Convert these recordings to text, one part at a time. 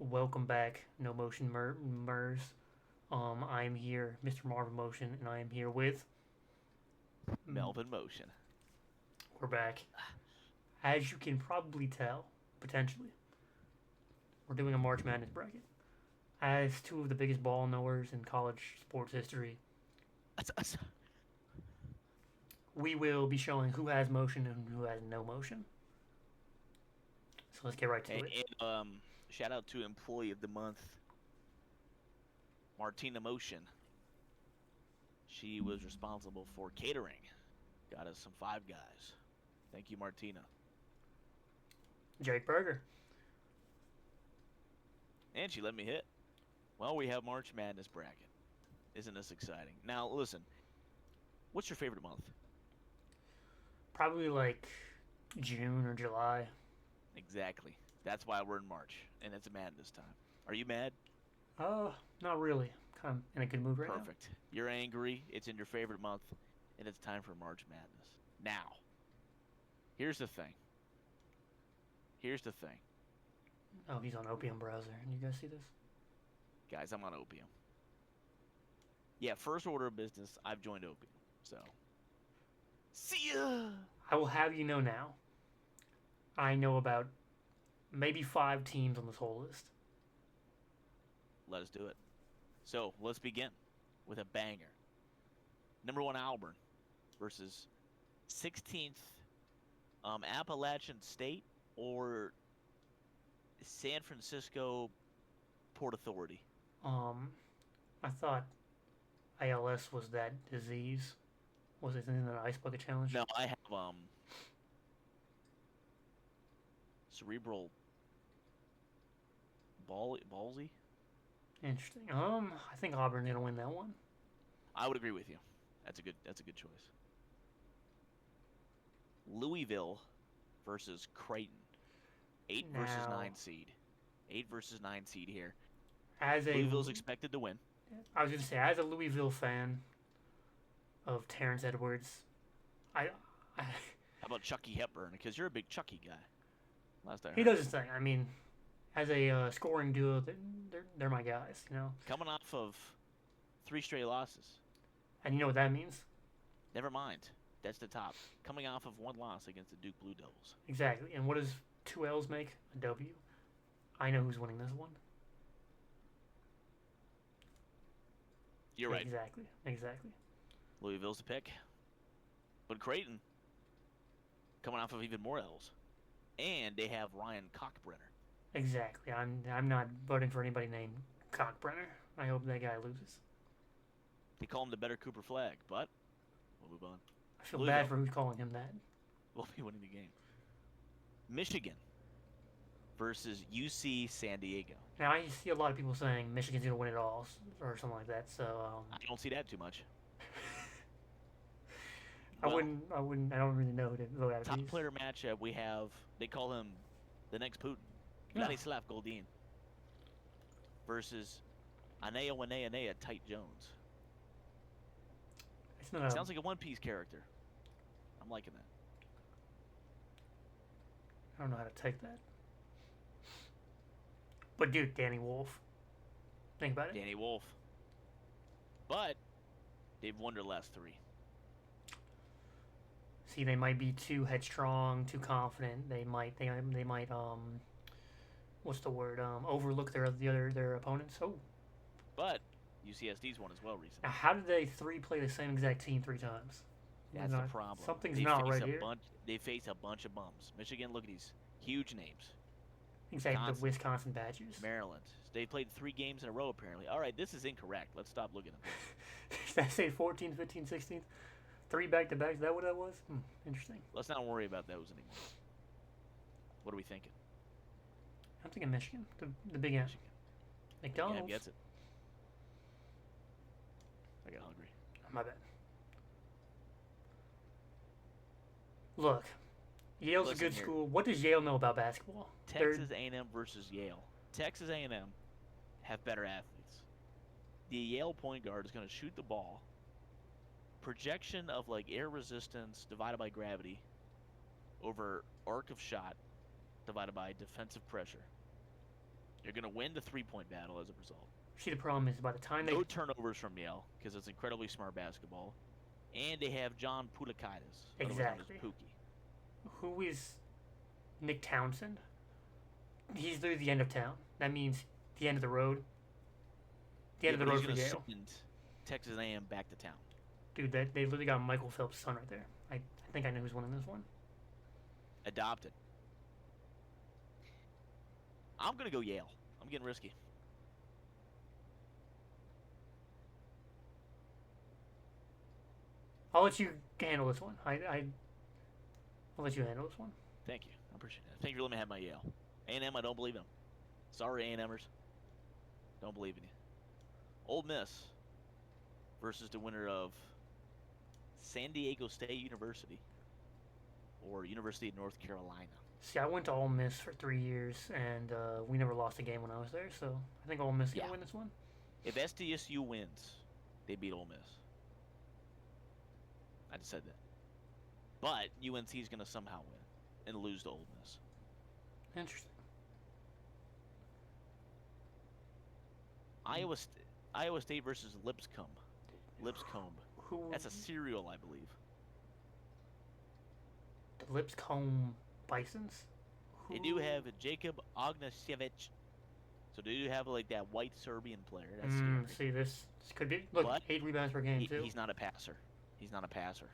Welcome back, No Motion Mers. I'm here, Mr. Marvin Motion, and I am here with. mm, Melvin Motion. We're back. As you can probably tell, potentially, we're doing a March Madness bracket. As two of the biggest ball knowers in college sports history, we will be showing who has motion and who has no motion. So let's get right to Hey, it. and shout out to Employee of the Month, Martina Motion. She was responsible for catering. Got us some Five Guys. Thank you, Martina. Jake Berger. And she let me hit. Well, we have March Madness bracket. Isn't this exciting? Now, listen. What's your favorite month? Probably like June or July. Exactly. That's why we're in March, and it's madness time. Are you mad? Not really. Kind of in a good mood right now. Perfect. You're angry. It's in your favorite month, and it's time for March Madness. Now, here's the thing. Here's the thing. Oh, he's on Opium Browser. You guys see this? Guys, I'm on Opium. Yeah, first order of business, I've joined Opium. So, see ya! I will have you know now. I know about maybe 5 teams on this whole list. Let us do it. So, let's begin with a banger. Number one, Auburn versus 16th Appalachian State or San Francisco Port Authority. Um, I thought ALS was that disease. Was it in an ice bucket challenge? No, I have cerebral ballsy. Interesting. I think Auburn's gonna win that one. I would agree with you. That's a good choice. Louisville versus Creighton. 8 versus Now, 9 seed. 8 versus 9 seed here. as a, Louisville's expected to win. I was gonna say, as a Louisville fan of Terrence Edwards, I, I How about Chucky Hepburn? Because you're a big Chucky guy. Last I he heard. does his thing. I mean, as a scoring duo, they're my guys, you know. Coming off of 3 straight losses. And you know what that means? Never mind. That's the top. Coming off of 1 loss against the Duke Blue Devils. Exactly. And what does two L's make? A W. I know who's winning this one. You're right. Exactly. Exactly. Louisville's the pick. But Creighton, coming off of even more L's. And they have Ryan Cockbrenner. Exactly. I'm not voting for anybody named Cockbrenner. I hope that guy loses. They call him the better Cooper Flag, but we'll move on. I feel bad Louisville for who's calling him that. will be winning the game. Michigan versus UC San Diego. Now I see a lot of people saying Michigan's gonna win it all or something like that. So I don't see that too much. I Well, wouldn't. I wouldn't. I don't really know who to vote out of top these. player matchup we have, they call him the next Putin. Yeah, Vladislav Goldin versus Anea Wanea Tight Jones. it's not. Sounds like a One Piece character. I'm liking that. I don't know how to take that. But dude, Danny Wolf. Think about it. Danny Wolf. But they've won their last 3. See, they might be too headstrong, too confident. They might what's the word? Overlook their opponents. Oh, But UCSD's won as well now recently. how did they three play the same exact team 3 times? That's the problem. Something's They not face right a here. bunch. They face a bunch of bums. Michigan, look at these huge names. Exactly, the Wisconsin, Wisconsin Badgers. Maryland. They played 3 games in a row apparently. All right, this is incorrect. Let's stop looking at this. Did I say 14, 15, 16? 3 back to back. Is that what that was? Interesting. Let's not worry about those anymore. What are we thinking? I'm thinking Michigan, the Big M. Michigan. Yeah, McDonald's. gets it. I got hungry. My bad. Look, Yale's a Listen good here. school. What does Yale know about basketball? Texas A&M versus Yale. Texas A&M have better athletes. The Yale point guard is going to shoot the ball. Projection of like air resistance divided by gravity over arc of shot divided by defensive pressure. They're going to win the three-point battle as a result. See, the problem is by the time they No turnovers from Yale because it's incredibly smart basketball. And they have John Poulikitis, otherwise known as exactly Pookie. who is Nick Townsend, he's through the end of town. That means the end of the road. The end of the but road he's for gonna Yale. send Texas A&M back to town. Dude, they literally got Michael Phelps' son right there. I think I know who's winning this one. Adopted. I'm going to go Yale. I'm getting risky. I'll let you handle this one. I'll let you handle this one. Thank you. I appreciate that. Thank you for letting me have my Yale. A&M, I don't believe in them. Sorry, A&Mers. Don't believe in you. Ole Miss versus the winner of San Diego State University or University of North Carolina. See, I went to Ole Miss for 3 years, and we never lost a game when I was there, so I think Ole Miss is going to win this one. If SDSU wins, they beat Ole Miss. I just said that. But UNC is going to somehow win and lose to Ole Miss. Interesting. Iowa State versus Lipscomb. Lipscomb. Who? That's a cereal, I believe. The Lipscomb Bisons? They do have Jacob Ognješević. So they do have like that white Serbian player. That's scary. See, this could be. Look, But 8 rebounds per game, too. He's not a passer. He's not a passer.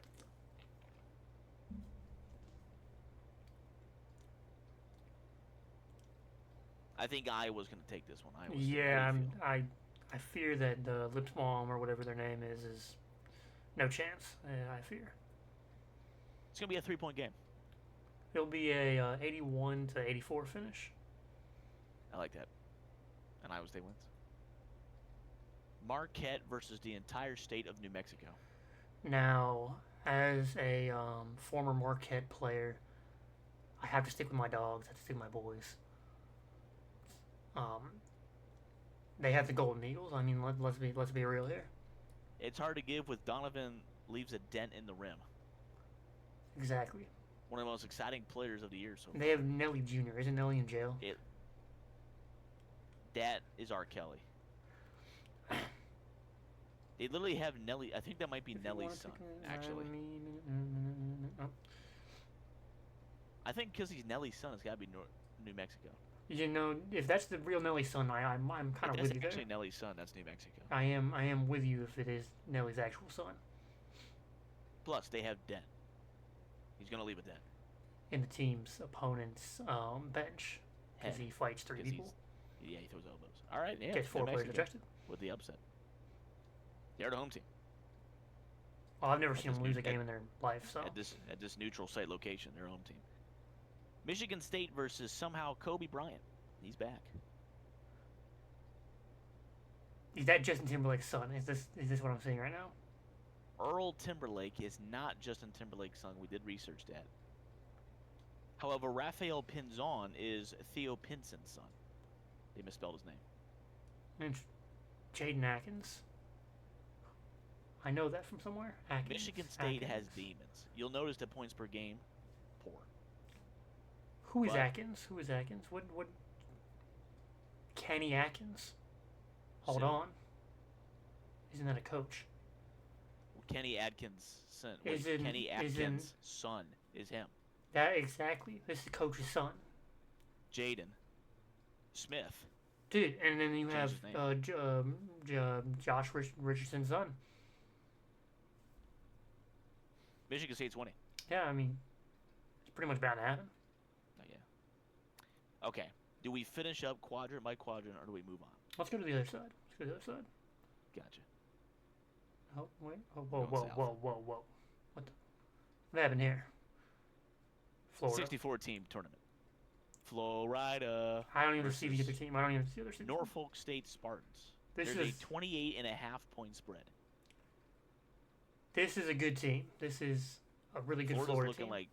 I think Iowa's going to take this one. Iowa State. Yeah, How do you feel? I fear that the Lipscomb or whatever their name is no chance. I fear It's going to be a 3-point game. it'll be a 81 to 84 finish. I like that. And Iowa State wins. Marquette versus the entire state of New Mexico. Now, as a former Marquette player, I have to stick with my dogs. I have to stick with my boys. They have the Golden Eagles. I mean, let's be real here. It's hard to give with Donovan leaves a dent in the rim. Exactly. One of the most exciting players of the year so far. They have Nelly Jr. Isn't Nelly in jail? That is R. Kelly. They literally have Nelly. I think that might be Nelly's son, actually. I think because he's Nelly's son, it's got to be New Mexico. You know, if that's the real Nelly's son, I'm kind of with you That's there. actually Nelly's son. That's New Mexico. I am with you if it is Nelly's actual son. Plus, they have Dent. He's going to leave a dent. In the team's opponent's bench because Head. he fights 3 'Cause people. Yeah, he throws elbows. All right, yeah. Gets 4 New players Mexico ejected. with the upset. They're the home team Well, I've never At seen this them lose new- a game in their life, so at this neutral site location. Their home team. Michigan State versus somehow Kobe Bryant. He's back. is that Justin Timberlake's son? Is this what I'm seeing right now? Earl Timberlake is not Justin Timberlake's son. We did research that. However, Raphael Pinzon is Theo Pinson's son. They misspelled his name. And Jaden Atkins. I know that from somewhere. Atkins. Michigan State has Atkins. demons. You'll notice the points per game, poor. Who is but- Atkins? Who is Atkins? What? Kenny Atkins. Hold Soon. on. Isn't that a coach? Kenny Atkins' son. Isn't- Kenny isn't- Atkins' son is him. That exactly. This is coach's son. Jaden Smith. Dude, and then you have Change his Josh Richardson's son. Michigan State's winning. Yeah, I mean, it's pretty much bound to happen. Oh, yeah. Okay. Do we finish up quadrant by quadrant, or do we move on? Let's go to the other side. Let's go to the other side. Gotcha. Oh, wait. Oh, whoa, Going whoa, south. whoa, whoa, whoa. What happened here? Florida. 64-team tournament. Florida. I don't even see the versus other team. I don't even see the other team. Norfolk State Spartans. This There's is a 28.5 point spread. this is a good team. This is a really good Florida's Florida looking team. like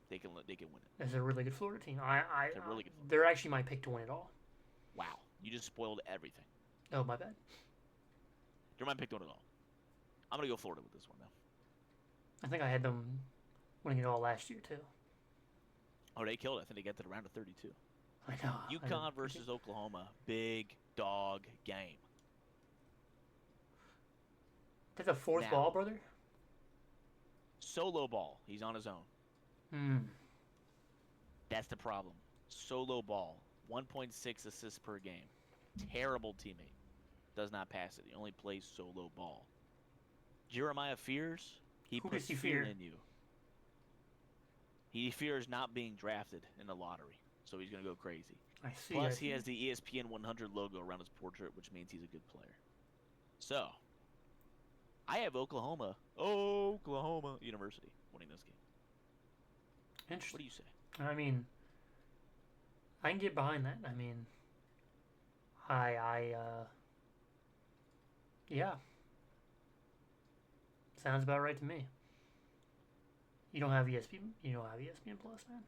they can win it. This is a really good Florida team. It's a really good Florida they're actually my pick to win it all. Wow, you just spoiled everything. Oh, my bad. You're my pick to win it all. I'm gonna go Florida with this one though. I think I had them winning it all last year too. Oh, they killed it. I think they got to the round of 32. I know. UConn versus Oklahoma, big dog game. That's a fourth Now, ball, brother? Solo ball. He's on his own. Hmm. That's the problem. Solo ball. 1.6 assists per game. Terrible teammate. Does not pass it. He only plays solo ball. Jeremiah fears. He Who puts does he fear fear? in you. He fears not being drafted in the lottery. So he's going to go crazy. I see. Plus, he has the ESPN 100 logo around his portrait, which means he's a good player. So, I have Oklahoma University winning this game. What Interesting. do you say? I mean, I can get behind that. I mean, yeah. Sounds about right to me. You don't have ESPN. You don't have ESPN Plus, man.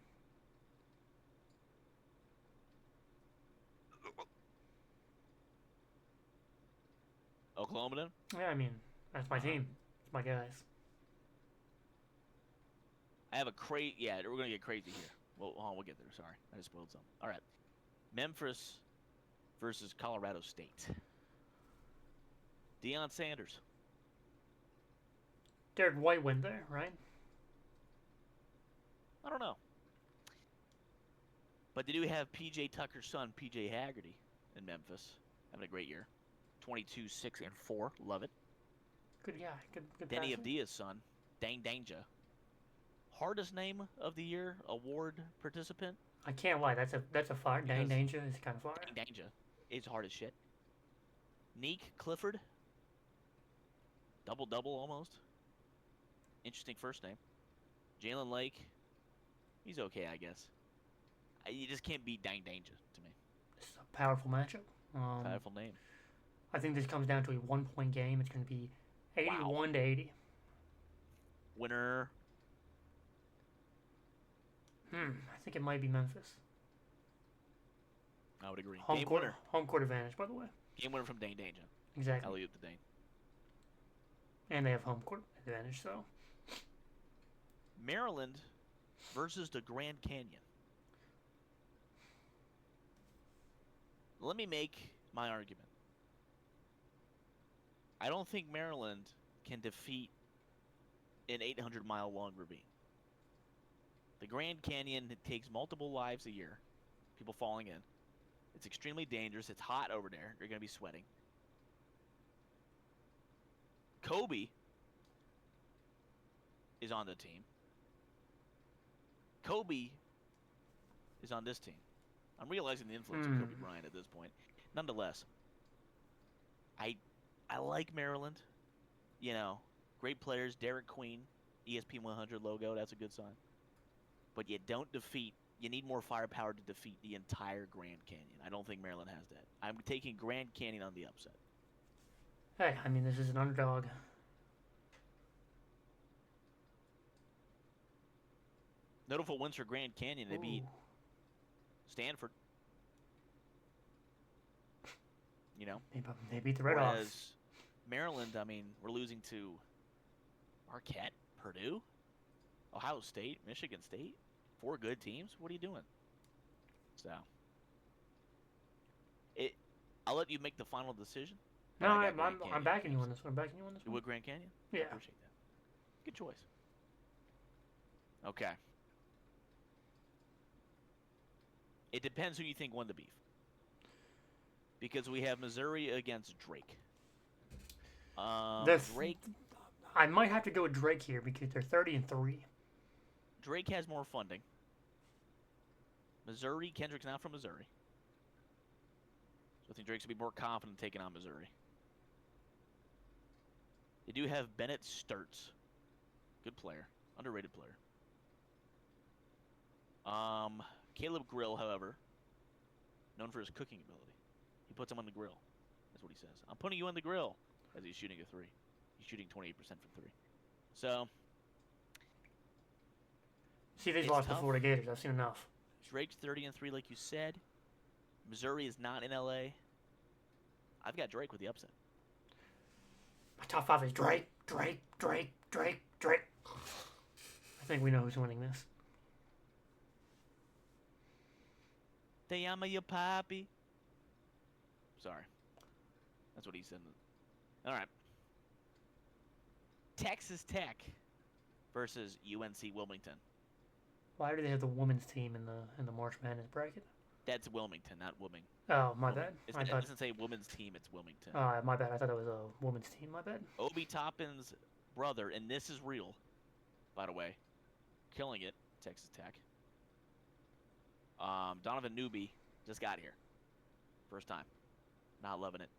Oklahoma then? Yeah, I mean, that's my team. It's my guys. I have a yeah, we're gonna get crazy here. Well, hold on, we'll get there. Sorry, I just spoiled something. All right, Memphis versus Colorado State. Deion Sanders. Derek White went there, right? I don't know, but they do have PJ Tucker's son, PJ Haggerty, in Memphis, having a great year. 22, 6, and 4. Love it. Good guy. Good Denny passer. Avdia's son, Dang Danja. Hardest name of the year award participant. I can't lie. That's a fire. Dang Because- Danger is kind of fire. Dang Danja. It's hard as shit. Neek Clifford. Double almost. Interesting first name. Jalen Lake. He's okay, I guess. You just can't beat Dang Danja to me. This is a powerful matchup. Powerful name. I think this comes down to a 1-point game. It's going to be 81 to 80. Winner. I think it might be Memphis. I would agree. Home Game court, winner. home court advantage, by the way. Game winner from Dang Danja. Exactly. Alley-oop to Dane. And they have home court advantage, so. Maryland versus the Grand Canyon. Let me make my argument. I don't think Maryland can defeat an 800-mile long ravine. The Grand Canyon takes multiple lives a year, people falling in. It's extremely dangerous. It's hot over there. You're going to be sweating. Kobe is on the team. Kobe is on this team. I'm realizing the influence of Kobe Bryant at this point. Nonetheless, I like Maryland. You know, great players. Derek Queen, ESPN 100 logo. That's a good sign. But you need more firepower to defeat the entire Grand Canyon. I don't think Maryland has that. I'm taking Grand Canyon on the upset. Hey, I mean, this is an underdog. Notable wins for Grand Canyon. They beat Ooh. Stanford. You know? They beat the Red Hawks. Whereas Maryland, I mean, we're losing to Marquette, Purdue, Ohio State, Michigan State. 4 good teams. What are you doing? So, I'll let you make the final decision. No, I got Grand I'm Canyon backing you first. on this one. I'm backing you on this You one. would Grand Canyon? Yeah. I appreciate that. Good choice. Okay. It depends who you think won the beef. Because we have Missouri against Drake. Drake I might have to go with Drake here because they're 30-3. Drake has more funding. Missouri, Kendrick's not from Missouri. So I think Drake's going to be more confident taking on Missouri. They do have Bennett Sturts. Good player. Underrated player. Caleb Grill, however, known for his cooking ability. He puts him on the grill. That's what he says. I'm putting you on the grill as he's shooting a 3. He's shooting 28% from 3. So, See, they've It's lost tough. to Florida Gators. I've seen enough. Drake's 30-3, like you said. Missouri is not in LA. I've got Drake with the upset. My top 5 is Drake. I think we know who's winning this. Te llama your papi. Sorry. That's what he said. All right. Texas Tech versus UNC Wilmington. Why do they have the women's team in the March Madness bracket? That's Wilmington, not Wilming. Oh, my bad. It I thought. doesn't say women's team, it's Wilmington. My bad. I thought it was a women's team. My bad. Obi Toppin's brother, and this is real, by the way, killing it, Texas Tech. Donovan Newby just got here. First time. Not loving it.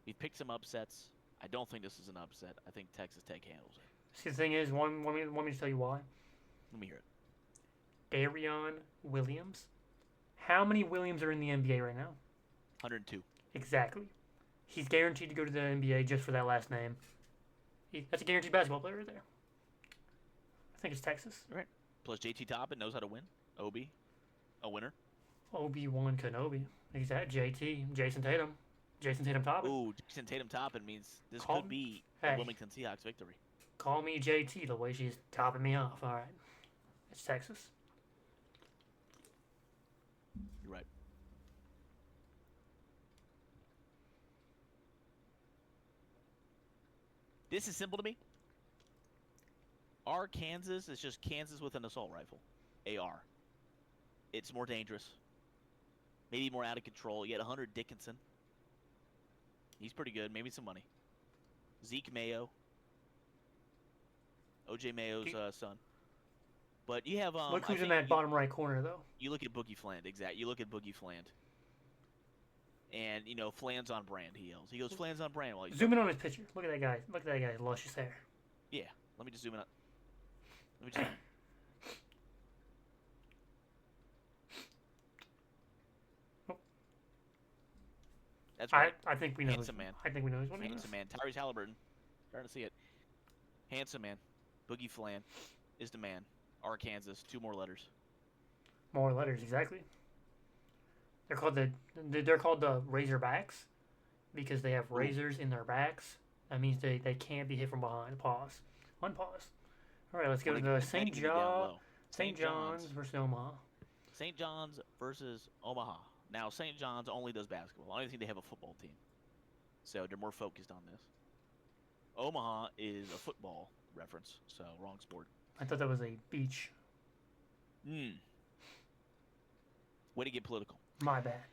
We've picked some upsets. I don't think this is an upset. I think Texas Tech handles it. See, the thing is, want me to tell you why? Let me hear it. Darion Williams. How many Williams are in the NBA right now? 102. Exactly. He's guaranteed to go to the NBA just for that last name. That's a guaranteed basketball player right there. I think it's Texas. Right. Plus JT Toppin knows how to win. Obi, a winner. Obi-Wan Kenobi. Exactly. JT. Jason Tatum. Jason Tatum Toppin. Ooh, Jason Tatum Toppin means this Call could be Hey. a Wilmington Seahawks victory. Call me JT the way she's topping me off. All right. It's Texas. You're right. This is simple to me. Kansas is just Kansas with an assault rifle. AR. It's more dangerous. Maybe more out of control. You had Hunter Dickinson. He's pretty good. Maybe some money. Zeke Mayo. OJ Mayo's son. But you have Look who's in that bottom right corner, though. You look at Boogie Fland, exactly. You look at Boogie Fland. And, Fland's on brand, he yells. He goes, Fland's on brand. While he's Zoom in on his picture. Look at that guy. Look at that guy's luscious hair. Yeah. Let me just zoom in. Let me just... That's right. I think we know. Handsome man. I think we know his one. Handsome man. Tyrese Halliburton. Starting to see it. Handsome man. Boogie Fland is the man. Arkansas. 2 more letters. More letters, exactly. They're called the Razorbacks because they have razors in their backs. That means they can't be hit from behind. Pause. Unpause. All right, let's go to the St. John's versus Omaha. St. John's versus Omaha. Now, St. John's only does basketball. I don't think they have a football team. So they're more focused on this. Omaha is a football reference, so wrong sport. I thought that was a beach. Way to get political. My bad.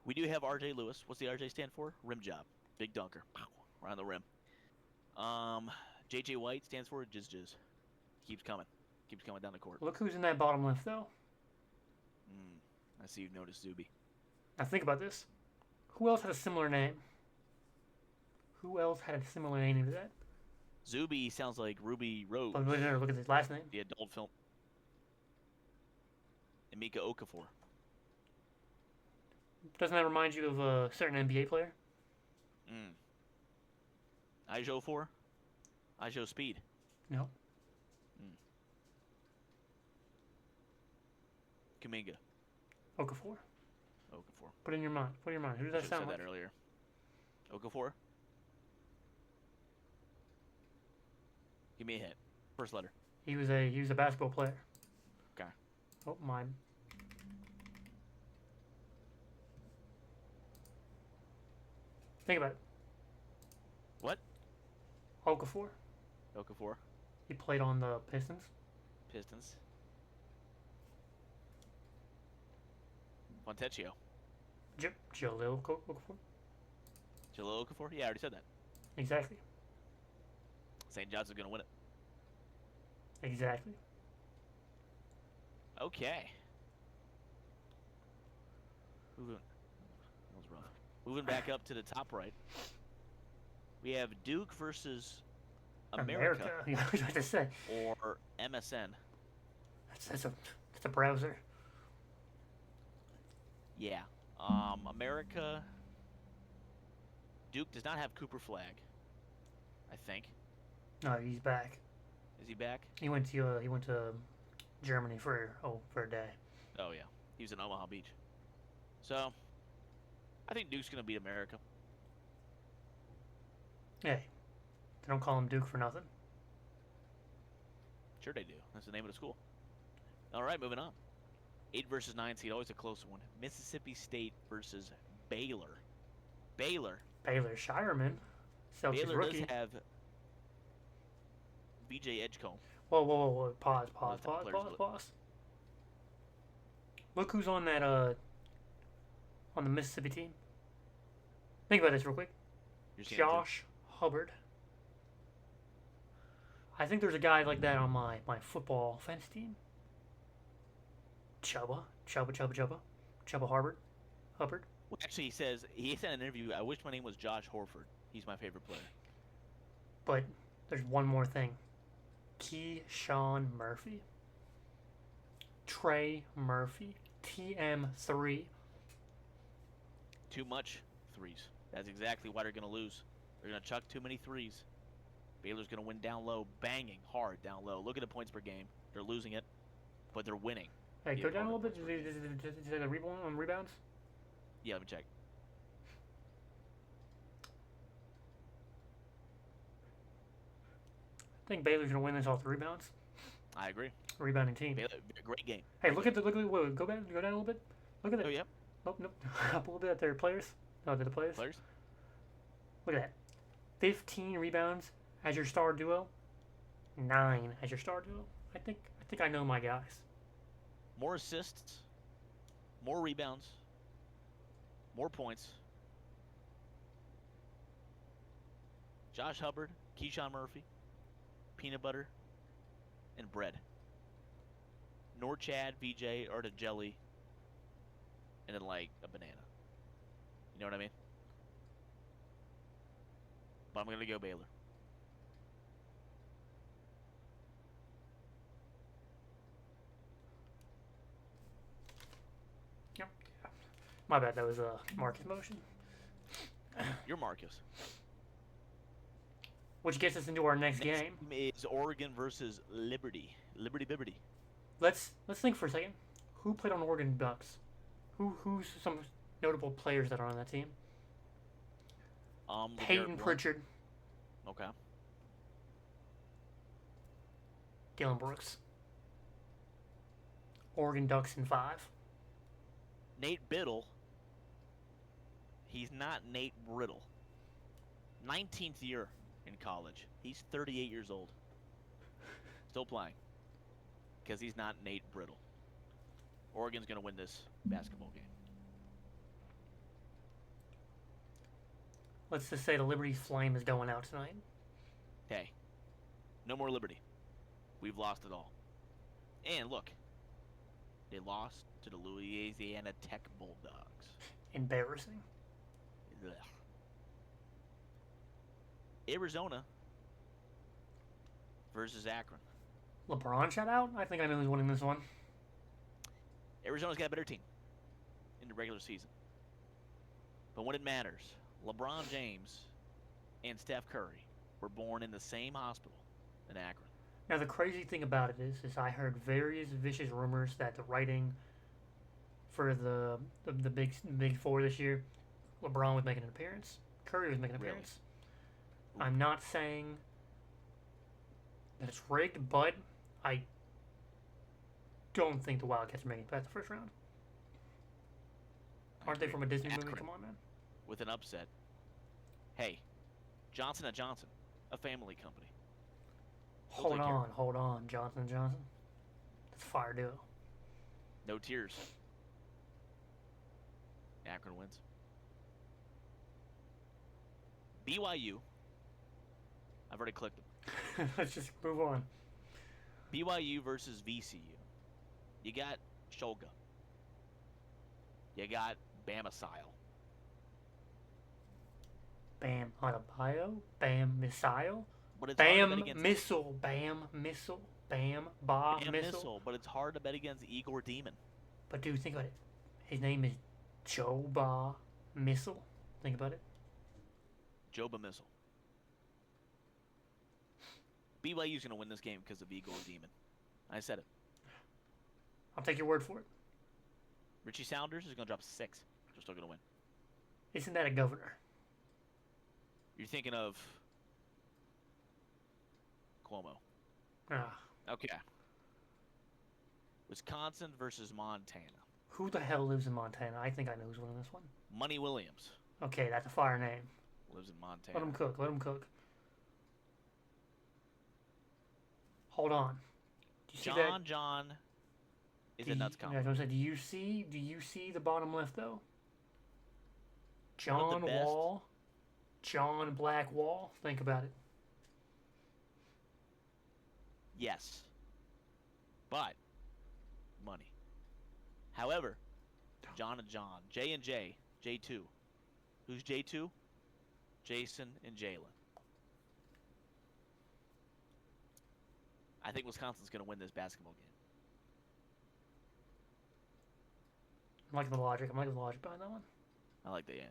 We do have RJ Lewis. What's the RJ stand for? Rim job. Big dunker. Around the rim. JJ White stands for Jizz Jizz. Keeps coming. Keeps coming down the court. Look who's in that bottom left, though. I see you've noticed Zuby. Now think about this. Who else had a similar name? Who else had a similar name to that? Zuby sounds like Ruby Rose. But look at his last name. The adult film. Emeka Okafor. Doesn't that remind you of a certain NBA player? Ijo 4? Ijo Speed. No. Kuminga. Okafor. Okafor. Put it in your mind. Put it in your mind. Who does that sound said like? that earlier. Okafor. Give me a hint. First letter. He was a basketball player. Okay. Oh, mine. Think about it. What? Okafor. Okafor. He played on the Pistons. Pistons. Fontecchio. Jalil Okafor. Jalil Okafor? Yeah, I already said that. Exactly. St. John's is going to win it. Exactly. Okay. Moving. That was rough. Moving back up to the top right. We have Duke versus America. Yeah, I was about to say. Or MSN. That's a browser. Yeah. America. Duke does not have Cooper Flag. I think. No, he's back. Is he back? He went to Germany for a day. Oh yeah. He was in Omaha Beach. So I think Duke's gonna beat America. Hey, they don't call him Duke for nothing. Sure they do. That's the name of the school. All right, moving on. 8 versus 9 seed, always a close one. Mississippi State versus Baylor. Baylor. Baylor Shireman. Celtics Baylor rookie. does have VJ Edgecombe. Whoa. Pause. One of the top players. Look who's on that, on the Mississippi team. Think about this real quick. You're seeing Josh Hubbard. I think there's a guy like that on my football offense team. Chubba Hubbard. Well, actually, he said in an interview, I wish my name was Josh Horford. He's my favorite player. But there's one more thing. Keyshawn Murphy. Trey Murphy. TM3. Too much threes. That's exactly why they're going to lose. They're going to chuck too many threes. Baylor's going to win down low, banging hard down low. Look at the points per game. They're losing it, but they're winning. Hey, go down a little bit. Did you say the rebounds? Yeah, let me check. I think Baylor's gonna win this off the rebounds. I agree. Rebounding team. Baylor, great game. Hey, look at wait, go down a little bit. Look at that. Oh, yeah. Nope. Up a little bit at their players. No, they're the players. Players? Look at that. 15 rebounds as your star duo. 9 as your star duo. I think I know my guys. More assists, more rebounds, more points. Josh Hubbard, Keyshawn Murphy, peanut butter, and bread. Norchad, VJ, or the jelly, and then like a banana. You know what I mean? But I'm gonna go Baylor. Yep. My bad. That was a Marcus motion. You're Marcus. Which gets us into our next game. Is Oregon versus Liberty. Liberty. Let's think for a second. Who played on Oregon Ducks? Who's some notable players that are on that team? Peyton Pritchard. Okay. Dylan Brooks. Oregon Ducks in 5. Nate Biddle. He's not Nate Brittle. 19th year in college. He's 38 years old. Still playing. Because he's not Nate Brittle. Oregon's going to win this basketball game. Let's just say the Liberty Flame is going out tonight. Hey, no more Liberty. We've lost it all. And look, they lost to the Louisiana Tech Bulldogs. Embarrassing. Ugh. Arizona versus Akron. LeBron shut out? I think I know who's winning this one. Arizona's got a better team in the regular season. But when it matters, LeBron James and Steph Curry were born in the same hospital in Akron. Now the crazy thing about it is I heard various vicious rumors that the writing for the big four this year, LeBron was making an appearance, Curry was making an appearance. Really? I'm not saying that it's rigged, but I don't think the Wildcats are making it past the first round. Aren't they from a Disney movie? Come on, man. With an upset. Hey, Johnson & Johnson, a family company. Hold on, Johnson & Johnson. That's a fire duo. No tears. Akron wins. BYU. I've already clicked them. Let's just move on. BYU versus VCU. You got Shulga. You got Bama-Sile. Bam Adebayo, Bam Missile, But it's Bam Missile, Bam Missile, Bam Ba Bam Missile. But it's hard to bet against Igor Demon. But dude, think about it. His name is Joe Ba Missile. Think about it. Joba Missile. BYU's going to win this game because of Igor Demon. I said it. I'll take your word for it. Richie Saunders is going to drop 6. They're still going to win. Isn't that a governor? You're thinking of Cuomo. Ah, Okay. Wisconsin versus Montana. Who the hell lives in Montana? I think I know who's winning this one. Money Williams Okay, that's a fire name. lives in Montana. Let him cook. Let him cook. Hold on. Do you see that? John is Do a you- nuts yeah, I combo. was gonna say, do you see the bottom left though? One John of the best. Wall, John Black Wall. Think about it. Yes. But money. However, John and John, J and J, J2. Who's J2? Jason and Jalen. I think Wisconsin's going to win this basketball game. I'm liking the logic. I'm liking the logic behind that one. I like the end.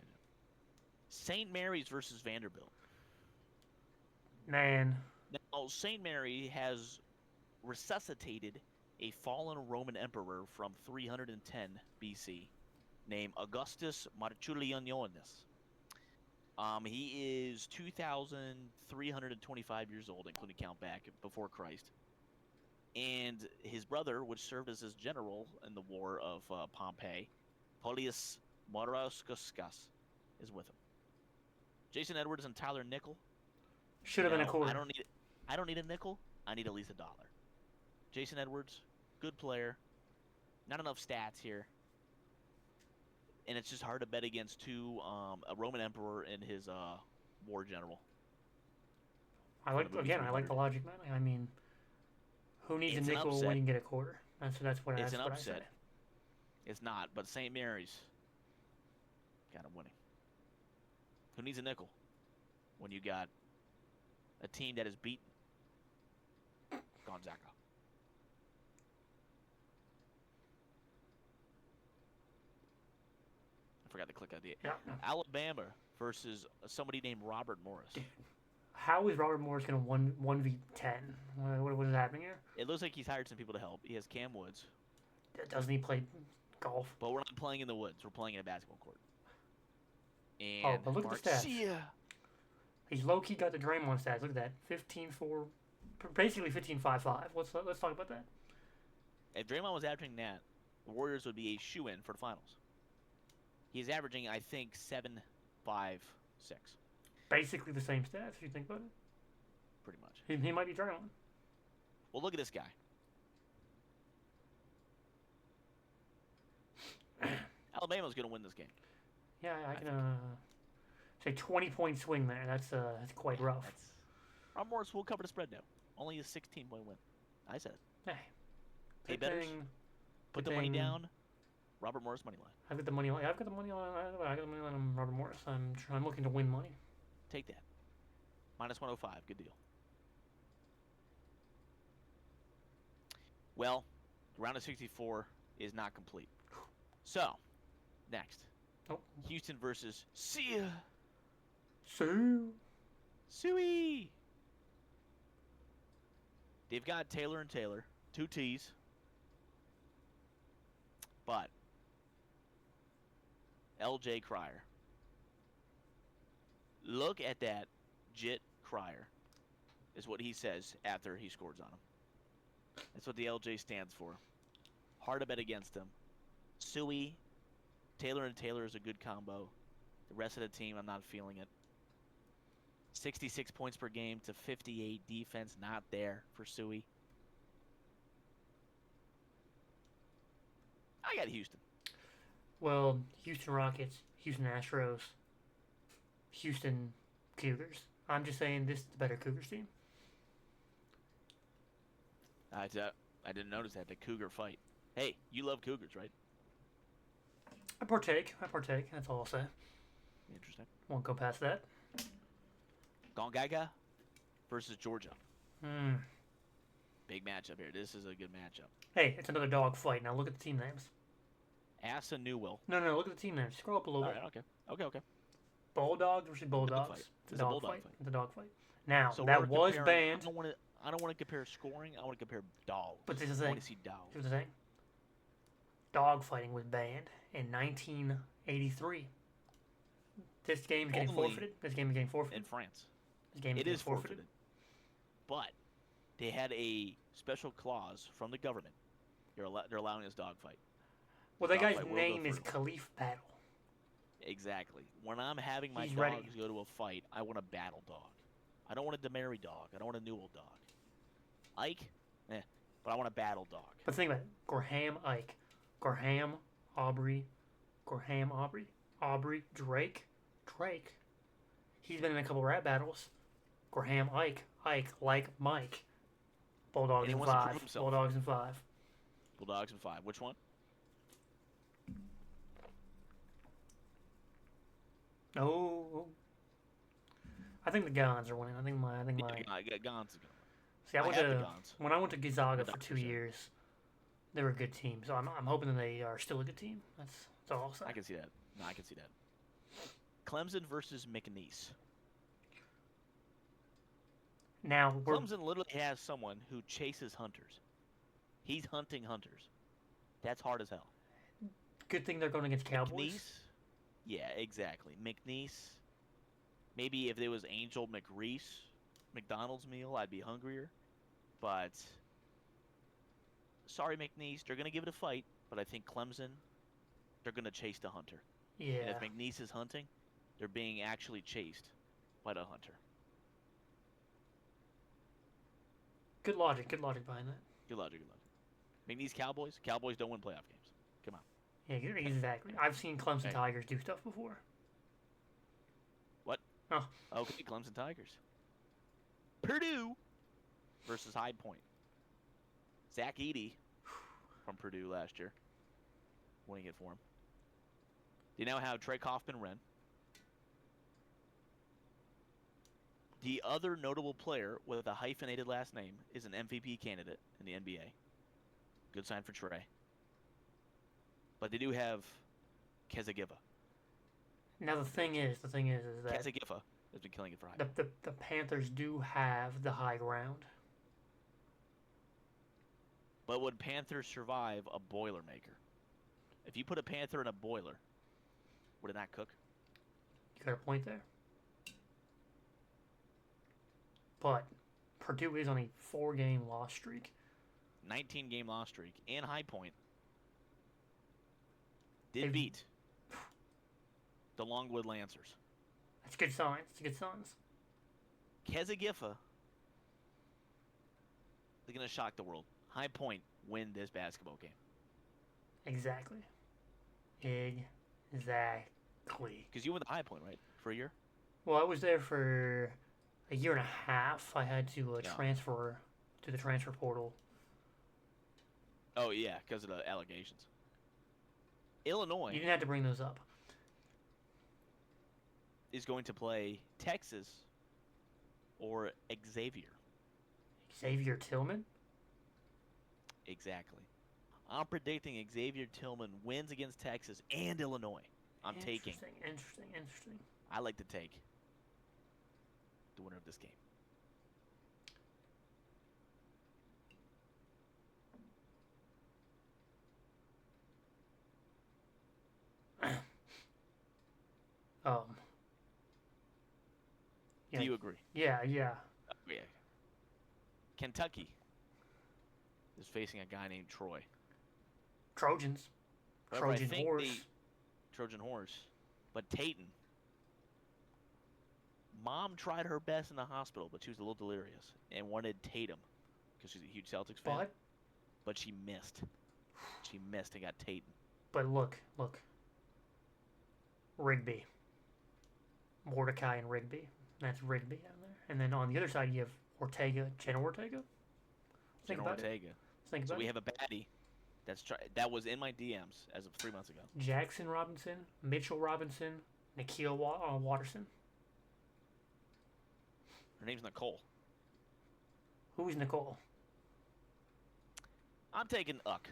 St. Mary's versus Vanderbilt. Man, Now, St. Mary has resuscitated a fallen Roman emperor from 310 BC named Augustus Marcellianus. He is 2,325 years old, including count back before Christ. And his brother, which served as his general in the War of Pompeii, Paulius Maurosus, is with him. Jason Edwards and Tyler Nickel. should have been a Now, quarter. I don't need a nickel. I need at least $1. Jason Edwards, good player. Not enough stats here. And it's just hard to bet against a Roman emperor and his war general. I like movie again. I like the 300. logic, man. I mean, who needs It's a an nickel upset. when you can get a quarter? That's what It's that's an what upset. I say. It's not, but St. Mary's got him winning. Who needs a nickel when you got a team that has beaten Gonzaga? I forgot to click on the Yeah. Alabama versus somebody named Robert Morris. How is Robert Morris going to 1v10? What is happening here? It looks like he's hired some people to help. He has Cam Woods, Doesn't he play golf? but we're not playing in the woods. We're playing in a basketball court. And Oh, but look at the stats. Marcia- He's low key got the Draymond stats. Look at that, 15-4, basically 15-5-5. Let's talk about that. If Draymond was averaging that, the Warriors would be a shoe-in for the finals. He's averaging, I think, 7, 5, 6, Basically the same stats if you think about it. pretty much. He might be Draymond. Well, look at this guy. Alabama's going to win this game. Yeah, I can say 20-point swing there. That's quite rough. Rob Morris will cover the spread now. Only a 16-point win. I said it. Hey, Hey, good bettors, thing put good the money thing- down. Robert Morris money line. I've got the money line. I've got the money line. I got the money line on Robert Morris. I'm looking to win money. Take that. Minus 105. Good deal. Well, the round of 64 is not complete. So, next. Oh, Houston versus Sia. Sue. Suey. They've got Taylor and Taylor. 2 T's. But LJ Cryer. Look at that Jit Cryer, is what he says after he scores on him. That's what the LJ stands for. Hard to bet against him. Suey, Taylor and Taylor is a good combo. The rest of the team, I'm not feeling it. 66 points per game to 58 defense, not there for Suey. I got Houston. Well, Houston Rockets, Houston Astros, Houston Cougars. I'm just saying this is the better Cougars team. I didn't notice that, the Cougar fight. Hey, you love Cougars, right? I partake. That's all I'll say. Interesting. Won't go past that. Gonzaga versus Georgia. Hmm. Big matchup here. This is a good matchup. Hey, it's another dog fight. Now look at the team names. Asa Newell. No, look at the team names. Scroll up a little All bit. right, okay. Bulldogs versus Bulldogs. fight. It's a It's a dog bulldog fight. fight. It's a dog fight. Now, So that we're was comparing- banned. I don't want to compare scoring. I want to compare dogs. But this is I the want thing. to see dogs. Here's the thing. Dog fighting was banned in 1983. This game's getting Only forfeited. This game is getting forfeited. In France, This game it getting is forfeited. But they had a special clause from the government They're allowing this dogfight. Well, This that guy's dogfight will go name is through. Khalif Battle. Exactly. When I'm having my He's ready. dogs go to a fight, I want a battle dog. I don't want a Demary dog. I don't want a Newell dog. Ike, but I want a battle dog. But think about it. Gorham Ike. Gorham Aubrey. Gorham Aubrey. Aubrey Drake. Drake. He's been in a couple rap battles. Gorham Ike. Ike like Mike. Bulldogs And he in wants to prove 5. himself. Bulldogs in 5. Bulldogs in 5. Which one? Oh. I think the Gons are winning. I think my. I got Gons. See, I went have the to Gons. when I went to Gonzaga for 2 100%. years. They were a good team, so I'm hoping that they are still a good team. That's all I'll say. I can see that. No, I can see that. Clemson versus McNeese. Now we're Clemson literally has someone who chases hunters. He's hunting hunters. That's hard as hell. good thing they're going against Cowboys. McNeese? Yeah, exactly. McNeese. Maybe if there was Angel McReese, McDonald's meal, I'd be hungrier. But sorry, McNeese, they're gonna give it a fight. But I think Clemson, they're gonna chase the hunter. And Yeah. if McNeese is hunting, they're being actually chased by the hunter. Good logic. Good logic behind that. Good logic, good logic. McNeese Cowboys? Cowboys don't win playoff games. Come on. Yeah, exactly. I've seen Clemson Hey. Tigers do stuff before. What? Oh. Okay, Clemson Tigers. Purdue versus High Point. Zach Edey from Purdue last year. Winning it for him. You now have Trey Kaufman-Wren. The other notable player with a hyphenated last name is an MVP candidate in the NBA. Good sign for Trey. But they do have Kezigiva. Now the thing is that Kezigiva has been killing it for High Point. the Panthers do have the high ground. But would Panthers survive a Boilermaker? If you put a Panther in a boiler, would it not cook? You got a point there. But Purdue is on a 4-game loss streak. 19-game loss streak. And High Point did They've- beat the Longwood Lancers. That's good signs. It's good signs. Kezigifa, they're going to shock the world. High Point win this basketball game. Exactly. Exactly. Because you went to High Point, right? For a year? Well, I was there for a year and a half. I had to Yeah. transfer to the transfer portal. Oh, yeah, because of the allegations. Illinois You didn't have to bring those up. is going to play Texas or Xavier. Xavier Tillman? Exactly. I'm predicting Xavier Tillman wins against Texas and Illinois. I'm taking. Interesting. I like to take the winner of this game. Yeah. Do you agree? Yeah. Oh, yeah. Kentucky is facing a guy named Troy. Trojans. However, I Trojan think horse. Trojan horse. But Tayton. Mom tried her best in the hospital, but she was a little delirious and wanted Tatum because she's a huge Celtics fan. But she missed. She missed and got Tayton. But look. Rigby. Mordecai and Rigby. That's Rigby down there. And then on the other side, you have Ortega. Jenna Ortega? Think Jenna about it. Ortega. Think So about we it. have a baddie that was in my DMs as of 3 months ago. Jackson Robinson, Mitchell Robinson, Nikhil Watterson. Her name's Nicole. Who's Nicole? I'm taking Uck.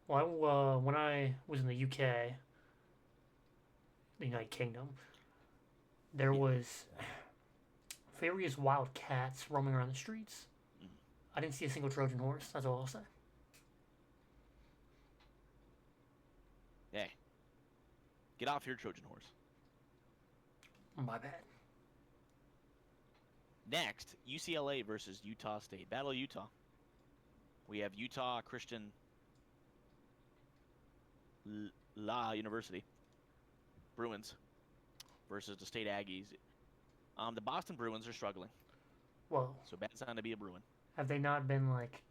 Well, when I was in the UK, the United Kingdom, there was various wild cats roaming around the streets. Mhm. I didn't see a single Trojan horse. That's all I'll say. Hey, get off your Trojan horse. My bad. Next, UCLA versus Utah State. Battle of Utah. We have Utah Christian La University Bruins versus the State Aggies. The Boston Bruins are struggling, Whoa. so bad sign to be a Bruin. Have they not been, like,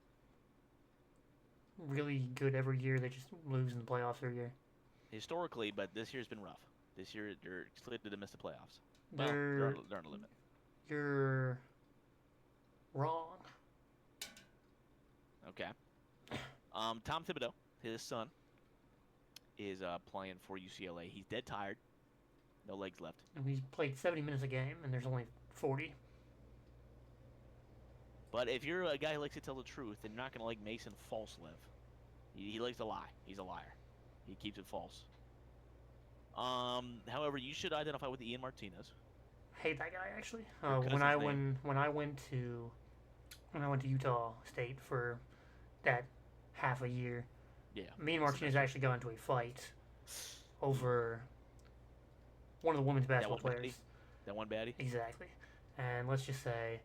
really good every year? They just lose in the playoffs every year. Historically, but this year's been rough. This year, they're slated to miss the playoffs. Well, They're they're on the limit. You're wrong. Okay. Tom Thibodeau, his son, is playing for UCLA. He's dead tired. No legs left. And he's played 70 minutes a game, and there's only 40. But if you're a guy who likes to tell the truth, then you're not going to like Mason Falslev. He likes to lie. He's a liar. He keeps it false. However, you should identify with Ian Martinez. Hate that guy actually. Your cousin's When I name. when I went to Utah State for that half a year, Yeah. me and Martinez actually got into a fight over one of the women's basketball one baddie? players. That one baddie? Exactly. And let's just say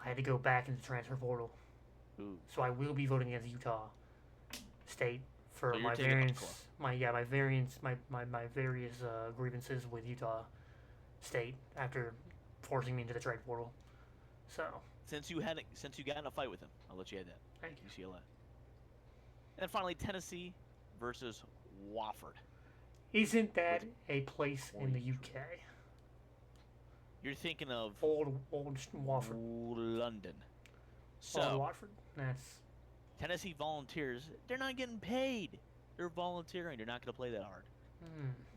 I had to go back into the transfer portal. Ooh. So I will be voting against Utah State for So you're my taking variance, Aqua. my various grievances with Utah State after forcing me into the trade portal. So Since you got in a fight with him, I'll let you have that. thank you. UCLA. And then finally, Tennessee versus Wofford. Isn't that a place in the UK? You're thinking of Old Wofford. London. So, Old Watford. That's Tennessee Volunteers, they're not getting paid. They're volunteering. They're not going to play that hard.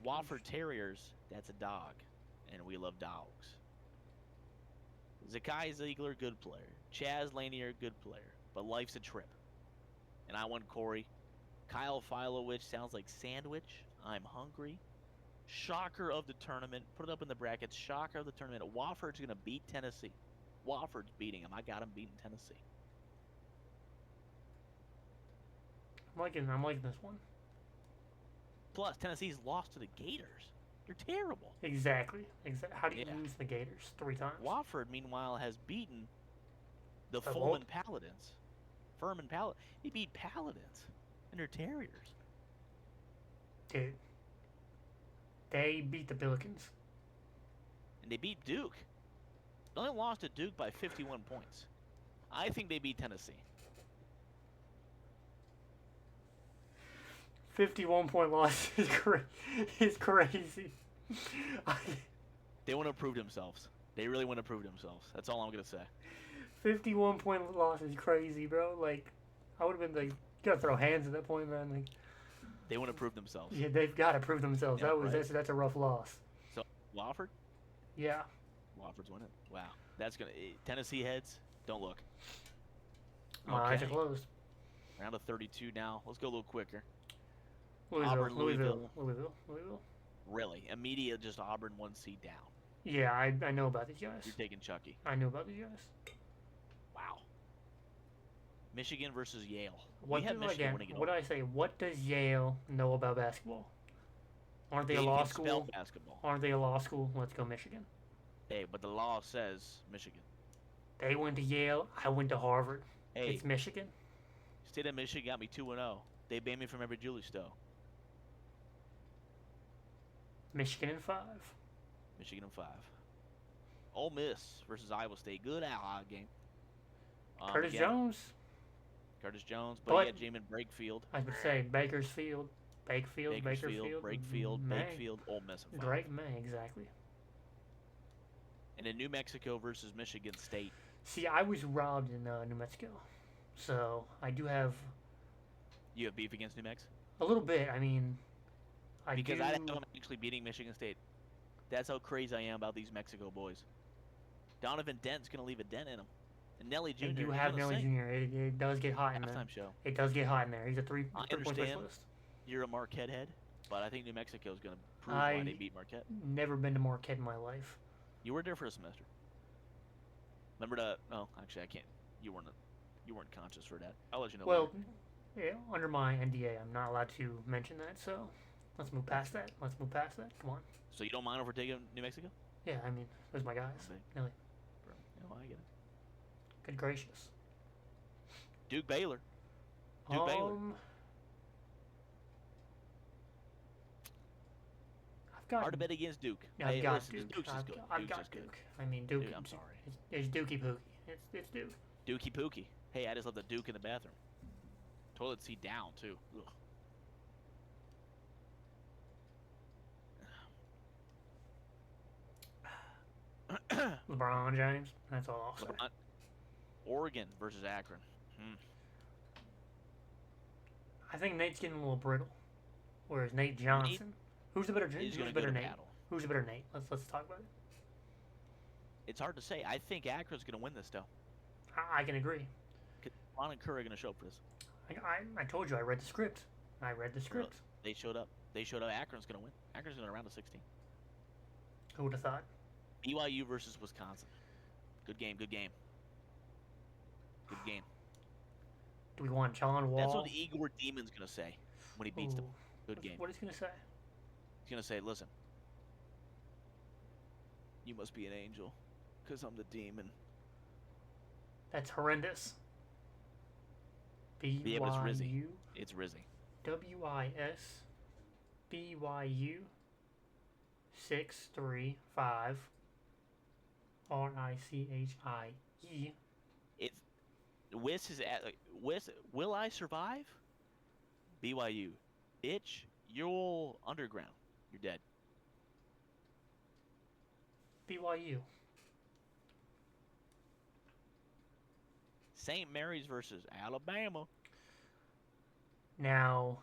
Wofford Terriers, that's a dog. And we love dogs. Zakai Ziegler, good player. Chaz Lanier, good player. But life's a trip. And I went Corey. Kyle Filowich sounds like sandwich. I'm hungry. Shocker of the tournament. Put it up in the brackets. Shocker of the tournament. Wofford's going to beat Tennessee. Wofford's beating him. I got him beating Tennessee. I'm liking this one. Plus, Tennessee's lost to the Gators. They're terrible. Exactly. How do you Yeah. lose the Gators 3 times? Wofford, meanwhile, has beaten the The Fulham Paladins. He beat Paladins. And they're Terriers. Dude. They beat the Billikens. And they beat Duke. They only lost to Duke by 51 points. I think they beat Tennessee. 51-point loss is crazy. They want to prove themselves. They really want to prove themselves. That's all I'm going to say. 51-point loss is crazy, bro. Like, I would have been like, you gotta throw hands at that point, man. Like, They want to prove themselves. yeah, they've got to prove themselves. Yeah, right. That's a rough loss. So, Wofford? Yeah. Wofford's winning. Wow. That's going to... Tennessee heads, don't look. My eyes are closed. Round of 32 now. Let's go a little quicker. Louisville. Really? Immediate just Auburn 1 seed down. Yeah, I know about these guys. You're taking Chucky. I know about these guys. Wow. Michigan versus Yale. What we have do, Michigan again, winning it what all. do I say? What does Yale know about basketball? Aren't they a They law can spell school? basketball. Aren't they a law school? Let's go Michigan. Hey, but the law says Michigan. They went to Yale. I went to Harvard. Hey, It's Michigan. State of Michigan got me 2-0. They banned me from every Julie Stowe. Michigan in 5. Michigan in 5. Ole Miss versus Iowa State. Good ally game. Curtis again, Jones. Curtis Jones, But- but he had Jamin Brakefield. I was going to say Bakersfield. Bakefield. Brakefield, May. Bakefield, Ole Miss in 5. Drake May, exactly. And then New Mexico versus Michigan State. See, I was robbed in New Mexico. So, I do have You have beef against New Mexico? a little bit. I mean, Because I have them actually beating Michigan State. That's how crazy I am about these Mexico boys. Donovan Dent's going to leave a dent in him. And Nelly Jr. I do he's have gonna Nelly sing. Jr. It does get hot in there. Halftime show. It does get hot in there. He's a three I point understand. specialist. You're a Marquette head, but I think New Mexico is going to prove why they beat Marquette. Never been to Marquette in my life. You were there for a semester. Remember the? Oh, actually, I can't. You weren't conscious for that. I'll let you know. Well, later. yeah, under my NDA, I'm not allowed to mention that. So let's move past that. Come on. So you don't mind overtaking New Mexico? Yeah, I mean, those are my guys. Okay. Nelly, Bro, no, I get it. good gracious. Duke Baylor. Duke Baylor. I've got Hard to bet against Duke. I've got Listen, Duke. Duke's is good. I've Duke's got is good. Duke. I mean, Duke. Dude, I'm sorry. It's Dookie Pookie. It's Duke. Dookie Pookie. Hey, I just left the Duke in the bathroom. Toilet seat down, too. Ugh. LeBron James. That's all I'll say. LeBron. Oregon versus Akron. I think Nate's getting a little brittle. Whereas Nate Johnson. Who's the better He's going to better go to Nate? battle. Who's the better Nate? Let's talk about it. It's hard to say. I think Akron's going to win this, though. I can agree. Ron and Curry are going to show up for this. I told you I read the script. I read the script. They showed up. Akron's going to win. Akron's going to round of 16. Who would have thought? BYU versus Wisconsin. Good game. Good game. Do we want John Wall? That's what Igor Demon's going to say when he beats them. Good game. What is he going to say? He's going to say, listen, you must be an angel because I'm the demon. That's horrendous. Yeah, but it's Rizzy. BYU. It's Rizzy. WIS BYU 635 RICHIE. It's Wiss is at Wiss. Will I survive? BYU, bitch, you're underground. You're dead. BYU. St. Mary's versus Alabama. Now,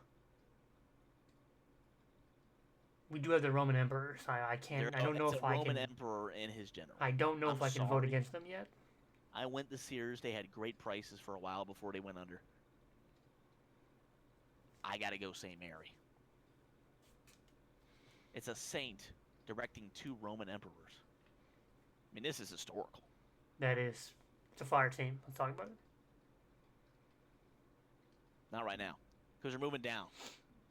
we do have the Roman emperors. I can't. I don't know if I can. Roman emperor and his general. I don't know if I can vote sorry. against them yet. I went to Sears. They had great prices for a while before they went under. I gotta go St. Mary. It's a saint directing 2 Roman emperors. I mean, this is historical. That is, it's a fire team. Let's talk about it. Not right now, because they're moving down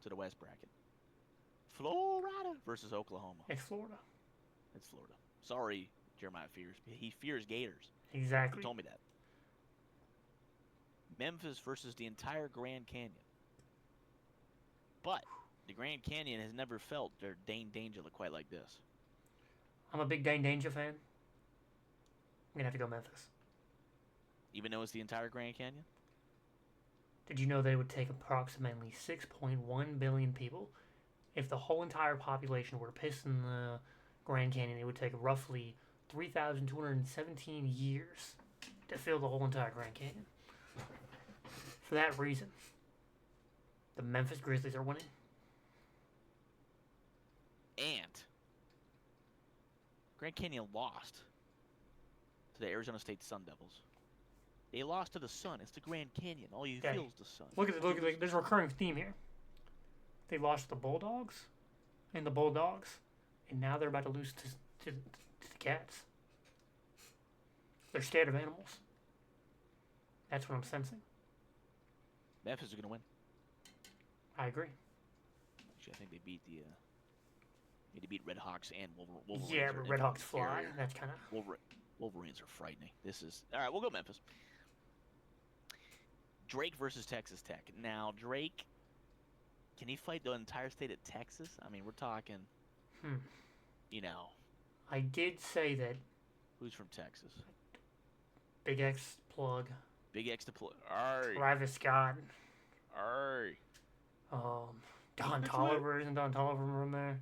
to the West bracket. Florida versus Oklahoma. It's Florida. It's Florida. Sorry, Jeremiah fears. He fears Gators. Exactly. He told me that. Memphis versus the entire Grand Canyon. But the Grand Canyon has never felt their Dane Danger look quite like this. I'm a big Dane Danger fan. I'm gonna have to go Memphis. Even though it's the entire Grand Canyon? Did you know that it would take approximately 6.1 billion people? If the whole entire population were to piss in the Grand Canyon, it would take roughly 3,217 years to fill the whole entire Grand Canyon. For that reason, the Memphis Grizzlies are winning. And Grand Canyon lost to the Arizona State Sun Devils. They lost to the sun. It's the Grand Canyon. All you feel is the sun. Look at there's a recurring theme here. They lost to the Bulldogs and the Bulldogs, and now they're about to lose to the Cats. They're scared of animals. That's what I'm sensing. Memphis is going to win. I agree. Actually, I think they beat they beat Red Hawks and Wolverines. Yeah, but Red Hawks fly. That's kind of... Wolverines are frightening. This is... All right, we'll go Memphis. Drake versus Texas Tech. Now, Drake, can he fight the entire state of Texas? I mean, we're talking, you know... I did say that... Who's from Texas? Big X plug. Big X to plug. Travis Scott. Arr. Don Tolliver. Isn't Don Tolliver from there?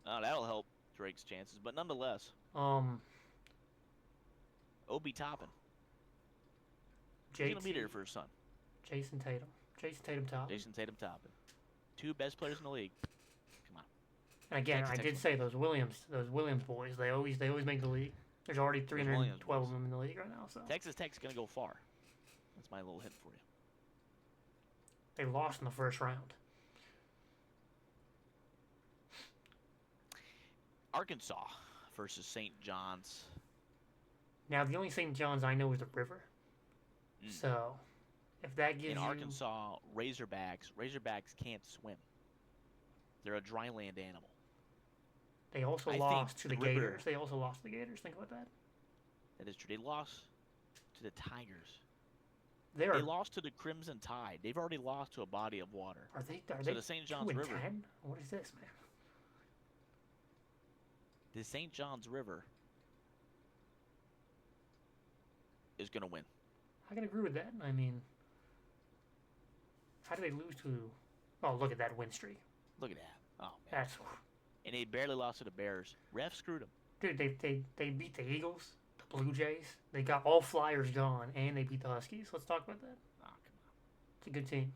Oh, that'll help Drake's chances, but nonetheless. Obi Toppin. He's going to be there for his son. Jason Tatum. Jason Tatum Toppin. Jason Tatum Toppin. 2 best players in the league. Come on. And again, I did say those Williams boys, they always make the league. There's already 312 of them in the league right now. So Texas Tech's going to go far. That's my little hint for you. They lost in the first round. Arkansas versus St. John's. Now, the only St. John's I know is the river. So, if that gives in you... Arkansas, Razorbacks can't swim. They're a dry land animal. They also lost to the Gators. They also lost to the Gators. Think about that. That is true. They lost to the Tigers. They They are. lost to the Crimson Tide. They've already lost to a body of water. Are they? Are So they the St. 2 John's and River, 10? What is this, man? the St. John's River is going to win. I can agree with that. I mean, how do they lose to? Oh, look at that win streak. Look at that. Oh, man. That's And they barely lost to the Bears. Ref screwed them. dude. They beat the Eagles, the Blue Jays. They got all Flyers gone, and they beat the Huskies. Let's talk about that. Oh, come on. It's a good team.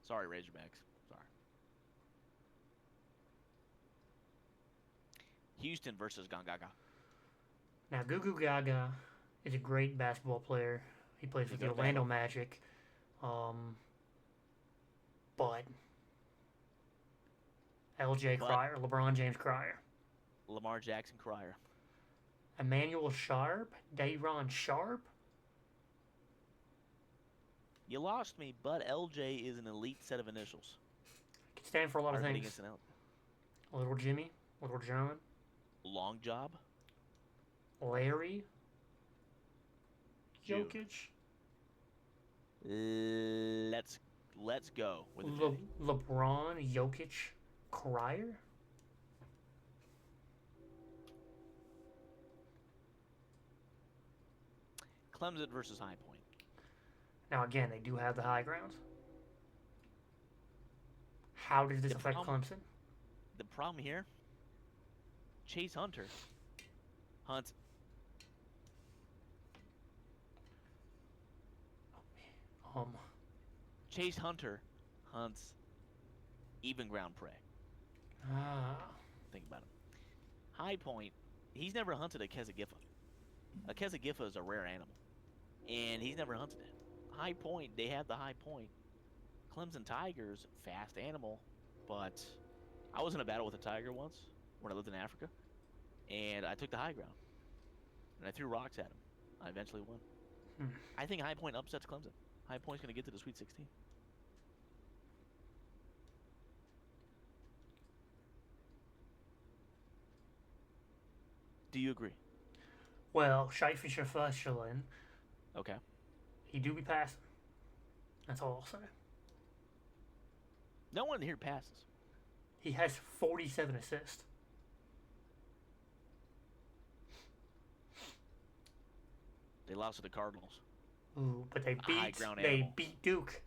Sorry, Razorbacks. Sorry. Houston versus Gongaga. Now, Gugu Gaga is a great basketball player. He plays for He's the got a Orlando battle. Magic. But LJ But- Cryer, LeBron James Cryer, Lamar Jackson Cryer. Emmanuel Sharp, Dayron Sharp. You lost me, but LJ is an elite set of initials. Can stand for a lot of Argument things. against an L. Little Jimmy, Little John, Long job. Larry, June. Jokic, Let's go with the J. LeBron, Jokic, Cryer. Clemson versus High Point. Now again, they do have the high ground. How does this The affect problem- Clemson? The problem here, Chase Hunter hunts Chase Hunter hunts even ground prey. Ah, Think about it. High Point, he's never hunted a Kesagiffa. A Kesagiffa is a rare animal, and he's never hunted it. High Point, they have the High Point. Clemson Tigers, fast animal, but I was in a battle with a tiger once when I lived in Africa, and I took the high ground, and I threw rocks at him. I eventually won. Hmm. I think High Point upsets Clemson. High Point's going to get to the Sweet 16. Do you agree? well, Scheifischer Fushelin, Okay. he do be passing. That's all I'll say. No one here passes. He has 47 assists. They lost to the Cardinals. Ooh, but they high beat ground they animal. beat Duke.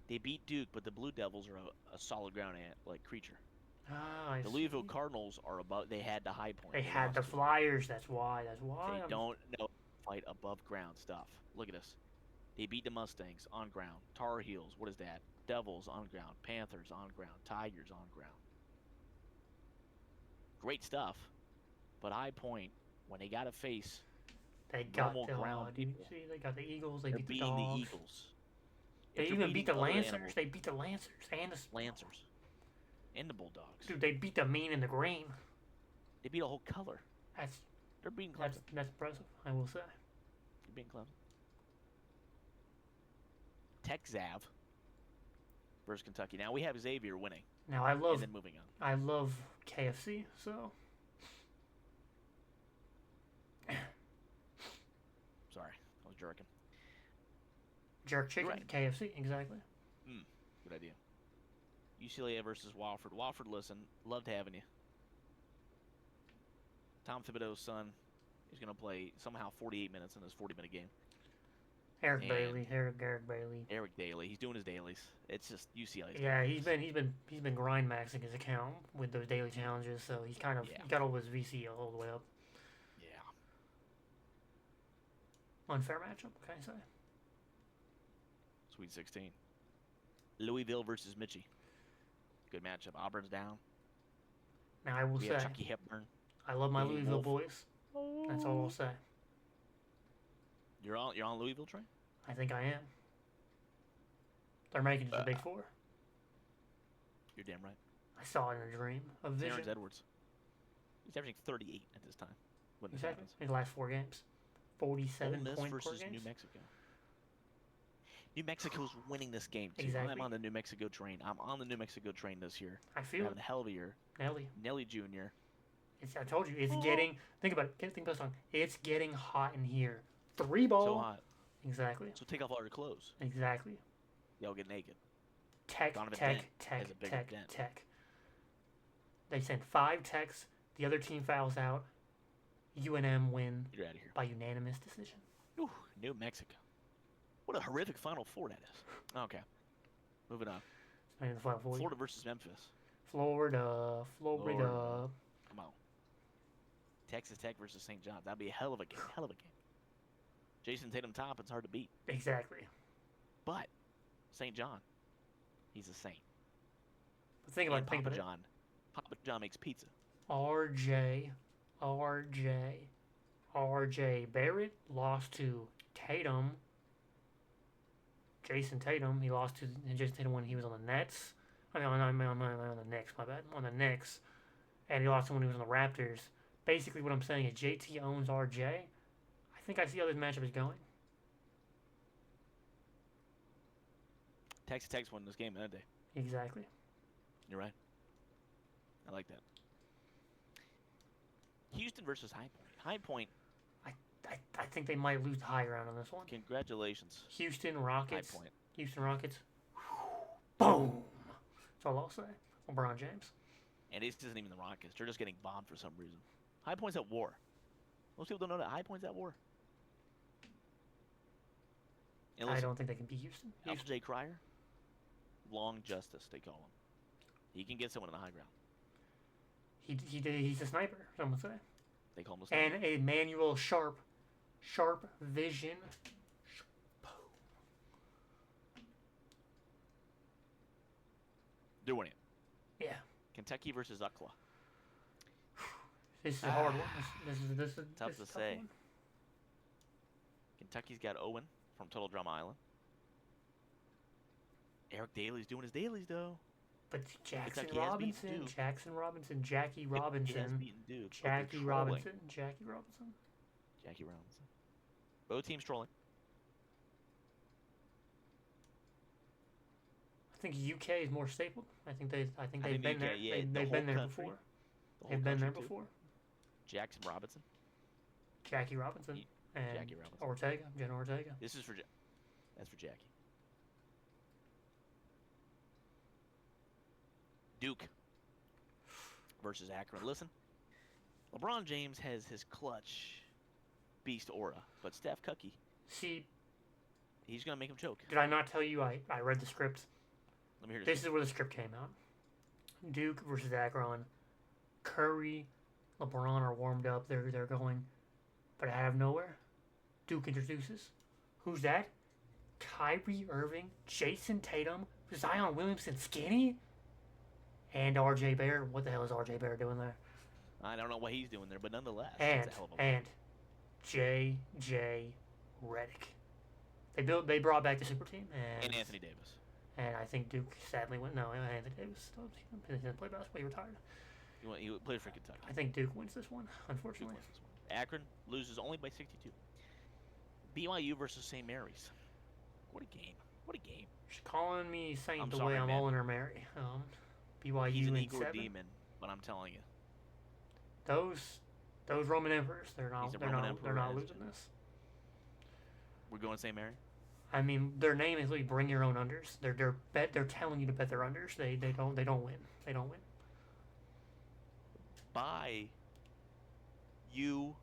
They beat Duke, but the Blue Devils are a solid ground creature. Ah, I The Louisville see. Cardinals are above. They had the High Point. They had lost the to it. Flyers. That's why. That's why. They I'm- don't know fight above ground stuff. Look at this. They beat the Mustangs on ground. Tar Heels, what is that? Devils on ground. Panthers on ground. Tigers on ground. Great stuff. But High Point, when they got to face, They got normal the ground do you people. see? They got the Eagles. They they're beat the beating the Dogs. Eagles. They If they're even beat the beating other Lancers. animals- They beat the Lancers and the Lancers. And the Bulldogs. dude. They beat the mean and the green. They beat a whole color. That's They're beating that's Clemson. that's impressive. I will say. They're beating Clemson. Tech-Zav versus Kentucky. Now we have Xavier winning, Now I love and then moving on. I love KFC. So Sorry, I was jerking. jerk chicken right. KFC exactly. Good idea. UCLA versus Wofford. Wofford, listen, loved having you. Tom Thibodeau's son is going to play somehow 48 minutes in this 40-minute game. Eric And- Bailey. Eric Bailey. Eric Daly, he's doing his dailies. It's just UCLA. Yeah, he's been grind maxing his account with those daily challenges. So he's kind of Yeah. got all his VC all the way up. Yeah. Unfair matchup. What can I say? Sweet 16. Louisville versus Mitchie. Good matchup. Auburn's down. Now I will We say have Chucky Hepburn. I love my Willie Louisville Wolf. boys. That's all I'll say. You're on Louisville train? I think I am. They're making it to the Big Four. You're damn right. I saw it in a dream, a vision. Terrence Edwards. He's averaging 38 at this time. When this Exactly. happens. In the last 4 games. Ole 47 Miss point per versus game. New Mexico. New Mexico's winning this game too. Exactly. I'm on the New Mexico train. I'm on the New Mexico train this year. I They're feel it. having a hell of a year. Nelly. Nelly Jr. I told you, it's getting. Think about it. Think about this song. It's getting hot in here. 3 ball. So hot. Exactly. So take off all your clothes. Exactly. Y'all get naked. Tech, Donovan tech, Dent tech, has a bigger tech, dent. tech. They send 5 techs. The other team fouls out. UNM win You're out of here. by unanimous decision. Ooh, New Mexico. What a horrific Final Four that is. Okay. Moving on. It's not even the Final Four. Florida versus Memphis. Florida. Come on. Texas Tech versus St. John's. That'd be a hell of a game. Hell of a game. Jason Tatum Toppin's hard to beat. Exactly. But St. John, he's a saint. But think about it. Papa John makes pizza. RJ Barrett lost to Tatum. Jason Tatum. He lost to Jason Tatum when he was on the Nets. I mean, on the Knicks. My bad. On the Knicks, and he lost to him when he was on the Raptors. Basically, what I'm saying is JT owns RJ. I think I see how this matchup is going. Texas Tech's won this game that day. Exactly. You're right. I like that. Houston versus High Point. High Point. I think they might lose the high ground on this one. Congratulations. Houston Rockets. High Point. Houston Rockets. Boom. That's all I'll say. LeBron James. And this isn't even the Rockets. They're just getting bombed for some reason. High Point's at war. Most people don't know that. High Point's at war. And I don't think they can beat Houston. Alpha J. Cryer, long justice, they call him. He can get someone in the high ground. He's a sniper, some would say. They call him a sniper. And Emmanuel Sharp vision. They're winning. Yeah. Kentucky versus Oklahoma. This is a hard one. This is Tough to say. one. Kentucky's got Owen from Total Drama Island. Eric Daly's doing his dailies, though. But Jackson Kentucky has beaten Robinson, Duke. Jackie Robinson, He has beaten Duke. Jackie Robinson. Jackie Robinson. Both teams trolling. I think UK is more stapled. I think they've been UK, there. yeah, They've been there country. before. The whole They've been there country, too. before. Jackson Robinson. Jackie Robinson and Jackie Robinson. Ortega, Jenna Ortega. This is for that's for Jackie. Duke versus Akron. Listen, LeBron James has his clutch beast aura, but Steph Cucky, See, he's gonna make him choke. did I not tell you I read the script? Let me hear This is where the script came out. Duke versus Akron. Curry, LeBron are warmed up. They're going, but out of nowhere, Duke introduces. Who's that? Kyrie Irving, Jason Tatum, Zion Williamson, skinny, and R.J. Barrett. What the hell is R.J. Barrett doing there? I don't know what he's doing there, but nonetheless, And it's a hell of a and J.J. Redick. They brought back the super team and Anthony Davis. And I think Duke sadly went. No, Anthony Davis he didn't play basketball. He retired. He played for Kentucky. I think Duke wins this one, unfortunately. Duke wins this one. Akron loses only by 62. BYU versus St. Mary's. What a game. What a game. She's calling me Saint I'm the sorry, way I'm man. all in her Mary. BYU He's an in Igor 7. demon, but I'm telling you. Those Roman emperors, they're not Emperor, losing this. We're going St. Mary? I mean, their name is like bring your own unders. They're telling you to bet their unders. They don't win. They don't win. By you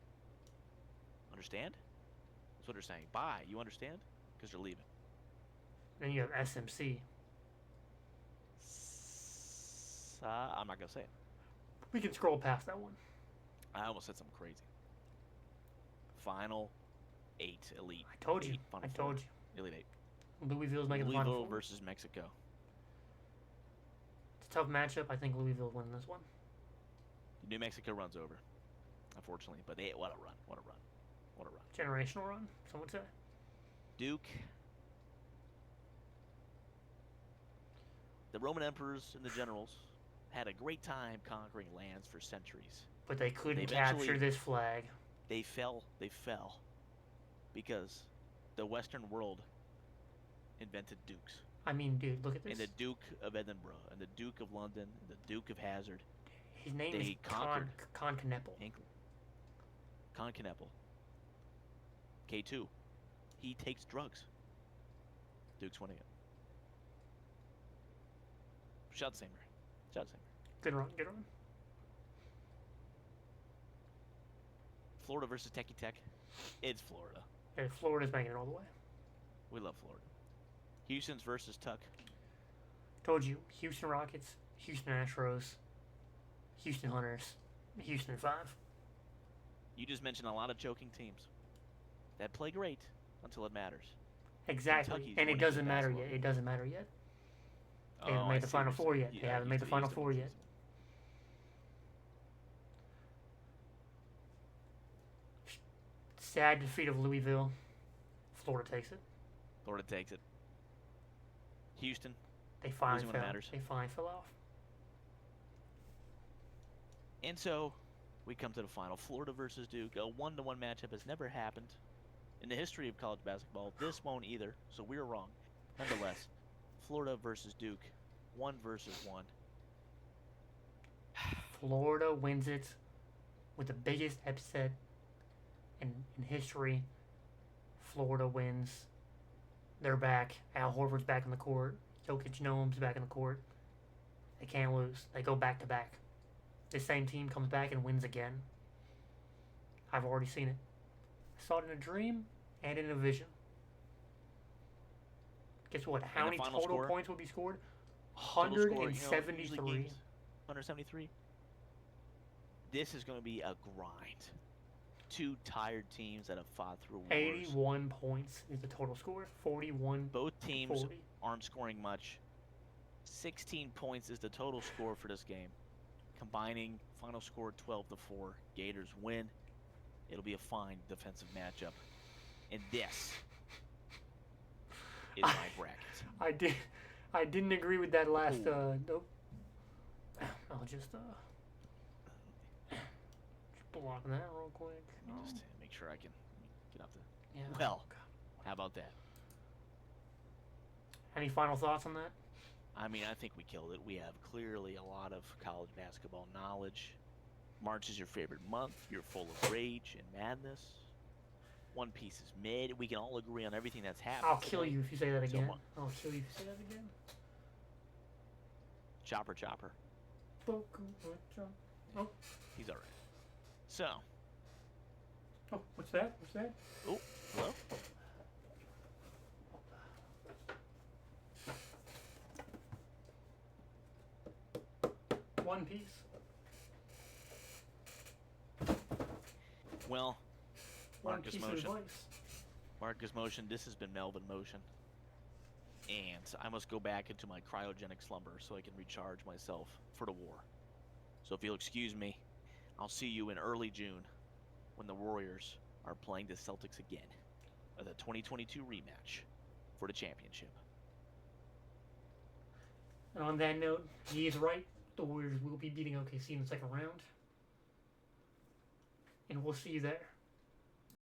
understand? That's what they're saying. Bye, you understand? Because they're leaving. Then you have SMC. I'm not going to say it. We can scroll past that one. I almost said something crazy. Final 8 Elite. I told you. 8, Final I 4. told you. Elite 8. Louisville's making the Final Louisville Four. versus Mexico. It's a tough matchup. I think Louisville win this one. New Mexico runs over, unfortunately. But what a run. What a run. What a run. Generational run, some would say. Duke. The Roman emperors and the generals had a great time conquering lands for centuries. But they couldn't They capture eventually- this flag. They fell because the Western world invented dukes. I mean, dude, look at this. And the Duke of Edinburgh, and the Duke of London, and the Duke of Hazard, His name they is conquered Con Kneppel. England. Con Kneppel. K2. he takes drugs. Duke's winning it. Shout out Samer. Shout out Samer. Good run, good run. Florida versus Techie Tech. It's Florida. And Florida's making it all the way. We love Florida. Houston's versus Tuck. Told you, Houston Rockets, Houston Astros, Houston Hunters, Houston 5. You just mentioned a lot of choking teams that play great until it matters. Exactly, Kentucky's and it winning doesn't the matter basketball. yet. It doesn't matter yet. They Oh, haven't I made the see Final what you're Four saying. yet. They Yeah, haven't made the Final Four yet. Sad defeat of Louisville. Florida takes it. Florida takes it. Houston. They finally Losing when it fell. matters. They finally fell off. And so we come to the final. Florida versus Duke. A 1-to-1 matchup has never happened in the history of college basketball. This won't either, so we're wrong. Nonetheless, Florida versus Duke. 1 versus 1. Florida wins it with the biggest upset in history. Florida wins. They're back. Al Horford's back in the court. Jokic Noam's back in the court. They can't lose. They go back to back. This same team comes back and wins again. I've already seen it. I saw it in a dream and in a vision. Guess what? How And the many final total score? points will be scored? Total score, usually 173. games, 173. This is going to be a grind. Two tired teams that have fought through wars. 81 points is the total score. 41 Both teams 40. aren't scoring much. 16 points is the total score for this game. Combining final score 12-4. Gators win. It'll be a fine defensive matchup. And this is my bracket. I didn't agree with that last Ooh. nope. I'll just block that real quick. Let me just make sure I can get up the. Yeah. Well, how about that? Any final thoughts on that? I mean, I think we killed it. We have clearly a lot of college basketball knowledge. March is your favorite month. You're full of rage and madness. One Piece is mid. We can all agree on everything that's happened. I'll kill today. you if you say that So again. what? I'll kill you if you say that again. Chopper, chopper. Oh, He's all right. So, what's that? What's that? oh, hello. One Piece. Well, One Marcus Piece of Motion. advice. Marcus Motion. This has been Melvin Motion. And I must go back into my cryogenic slumber so I can recharge myself for the war. So if you'll excuse me, I'll see you in early June when the Warriors are playing the Celtics again. The 2022 rematch for the championship. And on that note, he is right. The Warriors will be beating OKC in the second round. And we'll see you there.